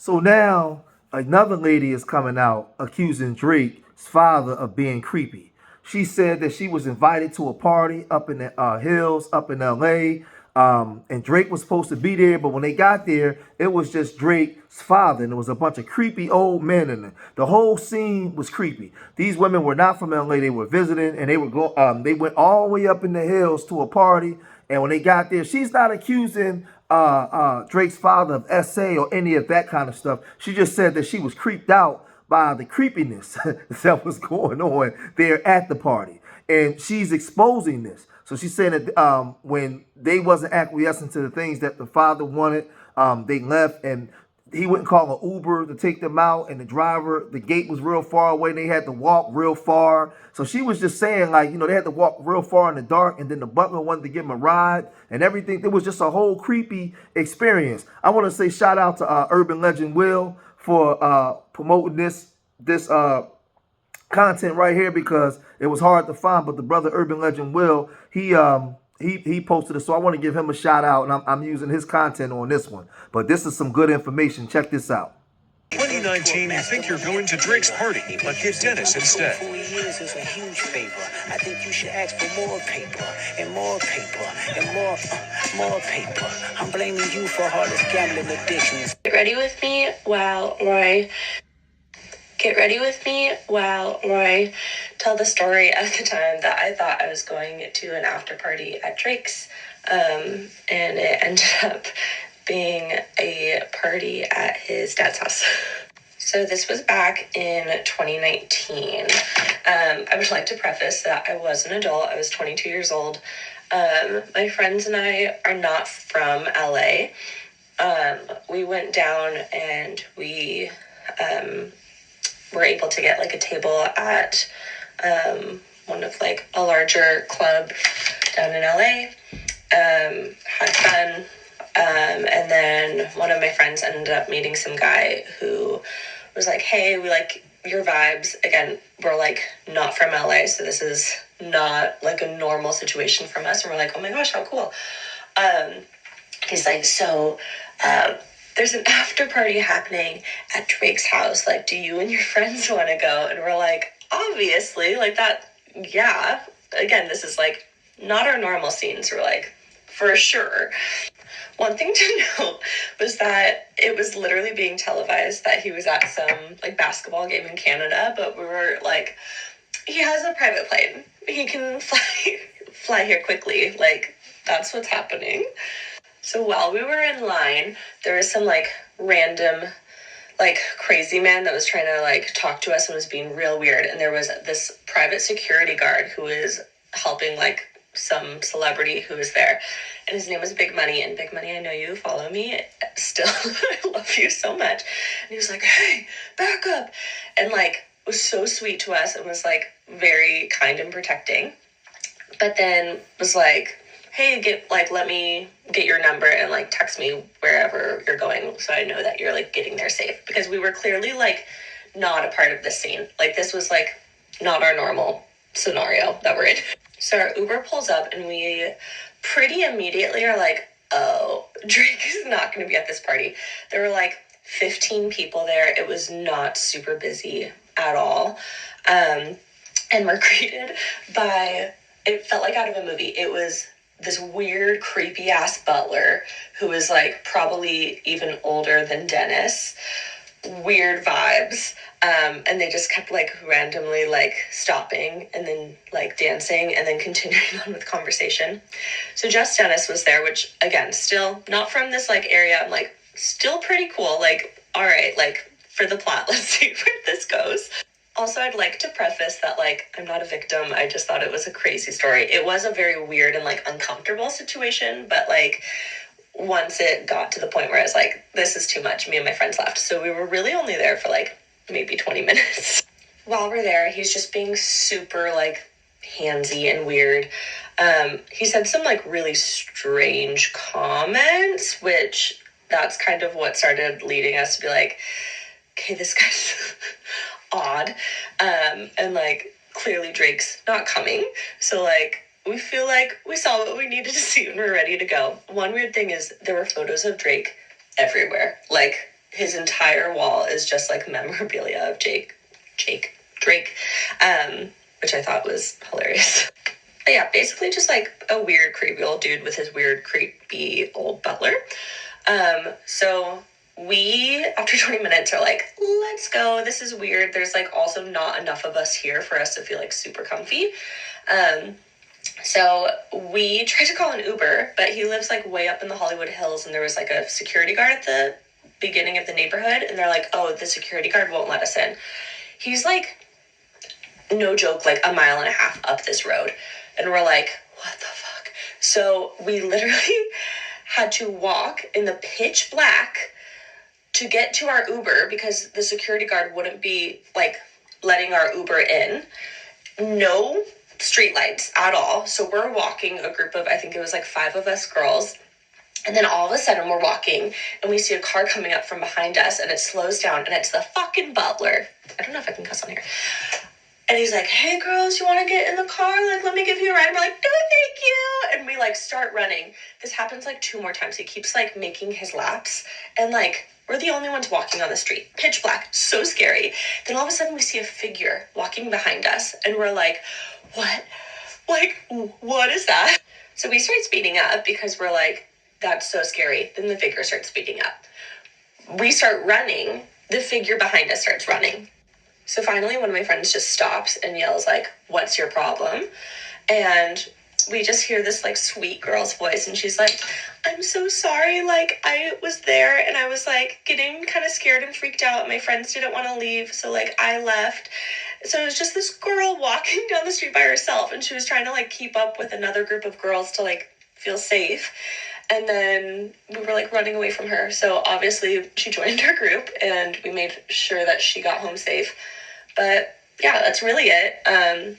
So now another lady is coming out accusing Drake's father of being creepy. She said that she was invited to a party up in the hills, up in LA, and Drake was supposed to be there. But when they got there, it was just Drake's father, and there was a bunch of creepy old men in it. The whole scene was creepy. These women were not from LA; they were visiting, and they were go. They went all the way up in the hills to a party. And when they got there, she's not accusing Drake's father of SA or any of that kind of stuff. She just said that she was creeped out by the creepiness that was going on there at the party. And she's exposing this. So she's saying that when they wasn't acquiescing to the things that the father wanted, they left, and he wouldn't call an Uber to take them out, and the gate was real far away, and they had to walk real far. So she was just saying, like, they had to walk real far in the dark, and then the butler wanted to give them a ride and everything. It was just a whole creepy experience. I want to say shout out to Urban Legend Will for promoting this content right here, because it was hard to find, but the brother Urban Legend Will, he posted it, so I want to give him a shout out, and I'm using his content on this one. But this is some good information. Check this out. 2019, you think you're going to Drake's party, but get Dennis instead. 4 years is a huge favor. I think you should ask for more paper and more paper and more paper. I'm blaming you for hardest gambling addictions. Get ready with me while Roy tell the story of the time that I thought I was going to an after party at Drake's, and it ended up being a party at his dad's house. So this was back in 2019. I would like to preface that I was an adult. I was 22 years old. My friends and I are not from LA. We went down and we were able to get like a table at one of like a larger club down in LA. Had fun. And then one of my friends ended up meeting some guy who was like, hey, we like your vibes. Again, we're like not from LA, so this is not like a normal situation from us. And we're like, oh my gosh, how cool. He's like, so there's an after party happening at Drake's house. Like, do you and your friends want to go? And we're like, obviously, like that. Yeah. Again, this is like not our normal scenes. We're like, for sure. One thing to note was that it was literally being televised that he was at some like basketball game in Canada, but we were like, he has a private plane. He can fly here quickly. Like, that's what's happening. So while we were in line, there was some like random like crazy man that was trying to like talk to us and was being real weird. And there was this private security guard who was helping like some celebrity who was there, and his name was Big Money. And Big Money, I know you follow me still. I love you so much. And he was like, hey, back up, and like was so sweet to us and was like very kind and protecting, but then was like, hey, let me get your number and like text me wherever you're going so I know that you're like getting there safe, because we were clearly like not a part of this scene. Like, this was like not our normal scenario that we're in. So our Uber pulls up and we pretty immediately are like, oh, Drake is not going to be at this party. There were like 15 people there. It was not super busy at all. And we're greeted by, it felt like out of a movie. It was this weird, creepy ass butler who was like probably even older than Dennis. Weird vibes. And they just kept like randomly like stopping and then like dancing and then continuing on with conversation. So Just Dennis was there, which again, still not from this like area. I'm like, still pretty cool. Like, all right, like for the plot, let's see where this goes. Also, I'd like to preface that, like, I'm not a victim. I just thought it was a crazy story. It was a very weird and, like, uncomfortable situation. But, like, once it got to the point where I was like, this is too much, me and my friends left. So we were really only there for, like, maybe 20 minutes. While we're there, he's just being super, like, handsy and weird. He said some, like, really strange comments, which that's kind of what started leading us to be like, okay, this guy's odd. And like clearly Drake's not coming. So like we feel like we saw what we needed to see and we're ready to go. One weird thing is there were photos of Drake everywhere. Like his entire wall is just like memorabilia of Drake, which I thought was hilarious. But yeah, basically just like a weird, creepy old dude with his weird, creepy old butler. So we, after 20 minutes, are like, let's go. This is weird. There's like also not enough of us here for us to feel like super comfy. So we tried to call an Uber, but he lives like way up in the Hollywood Hills, and there was like a security guard at the beginning of the neighborhood, and they're like, oh, the security guard won't let us in. He's like, no joke, like 1.5 miles up this road. And we're like, what the fuck? So we literally had to walk in the pitch black to get to our Uber because the security guard wouldn't be like letting our Uber in. No street lights at all. So we're walking, a group of, I think it was like 5 of us girls. And then all of a sudden we're walking and we see a car coming up from behind us, and it slows down, and it's the fucking butler. I don't know if I can cuss on here. And he's like, hey girls, you want to get in the car? Like, let me give you a ride. And we're like, no, thank you. And we like start running. This happens like 2 more times. He keeps like making his laps, and like, we're the only ones walking on the street. Pitch black, so scary. Then all of a sudden we see a figure walking behind us, and we're like, what? Like, what is that? So we start speeding up because we're like, that's so scary. Then the figure starts speeding up. We start running. The figure behind us starts running. So finally, one of my friends just stops and yells like, what's your problem? And we just hear this like sweet girl's voice, and she's like, I'm so sorry. Like, I was there and I was like getting kind of scared and freaked out. My friends didn't want to leave, so like I left. So it was just this girl walking down the street by herself, and she was trying to like keep up with another group of girls to like feel safe. And then we were like running away from her. So obviously she joined our group, and we made sure that she got home safe. But yeah, that's really it.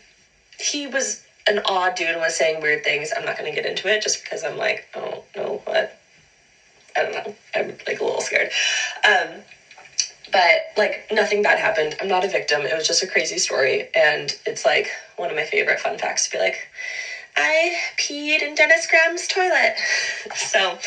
He was an odd dude and was saying weird things. I'm not going to get into it just because I'm like, I don't know what. I don't know. I'm like a little scared. But like nothing bad happened. I'm not a victim. It was just a crazy story. And it's like one of my favorite fun facts to be like, I peed in Dennis Graham's toilet. So,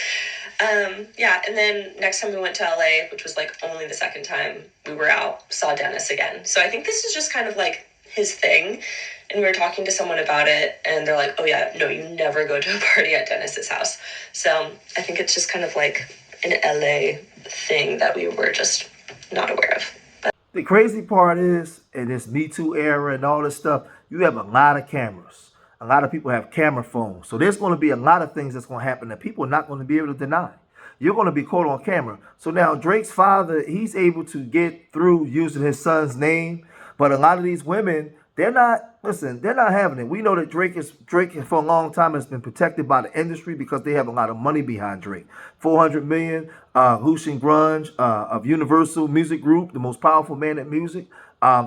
yeah. And then next time we went to LA, which was like only the second time we were out, saw Dennis again. So I think this is just kind of like his thing. And we were talking to someone about it, and they're like, oh yeah, no, you never go to a party at Dennis's house. So I think it's just kind of like an LA thing that we were just not aware of. But The crazy part is, in this Me Too era and all this stuff, you have a lot of cameras. A lot of people have camera phones. So there's going to be a lot of things that's going to happen that people are not going to be able to deny. You're going to be caught on camera. So now Drake's father, he's able to get through using his son's name. But a lot of these women, they're not having it. We know that Drake for a long time has been protected by the industry because they have a lot of money behind Drake. $400 million, Lucian Grunge of Universal Music Group, the most powerful man in music,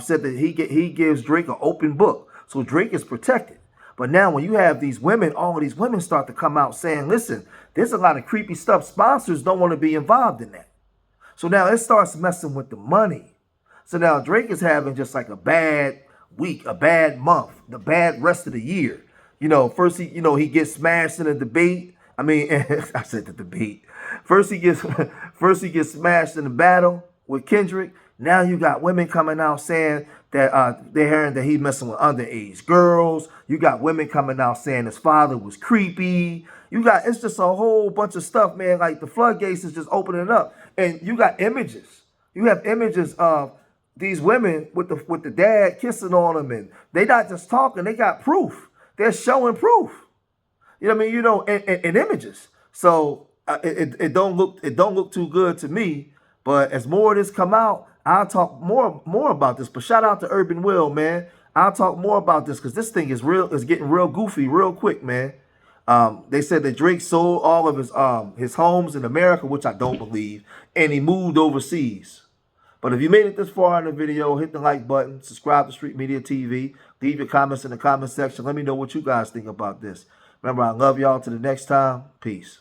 said that he gives Drake an open book. So Drake is protected. But now when you have these women, all of these women start to come out saying, listen, there's a lot of creepy stuff. Sponsors don't want to be involved in that. So now it starts messing with the money. So now Drake is having just like a bad week, a bad month, the bad rest of the year. You know, first he gets smashed in a debate. I mean, I said the debate. First he gets smashed in a battle with Kendrick. Now you got women coming out saying that they're hearing that he's messing with underage girls. You got women coming out saying his father was creepy. It's just a whole bunch of stuff, man. Like the floodgates is just opening up, and you got images. You have images of these women with the dad kissing on them, and they not just talking. They got proof. They're showing proof. You know what I mean? You know, in images. So it don't look too good to me. But as more of this come out, I'll talk more about this. But shout out to Urban Will, man. I'll talk more about this because this thing is getting real goofy real quick, man. They said that Drake sold all of his homes in America, which I don't believe, and he moved overseas. But if you made it this far in the video, hit the like button, subscribe to Street Media TV, leave your comments in the comment section. Let me know what you guys think about this. Remember, I love y'all. Till the next time, peace.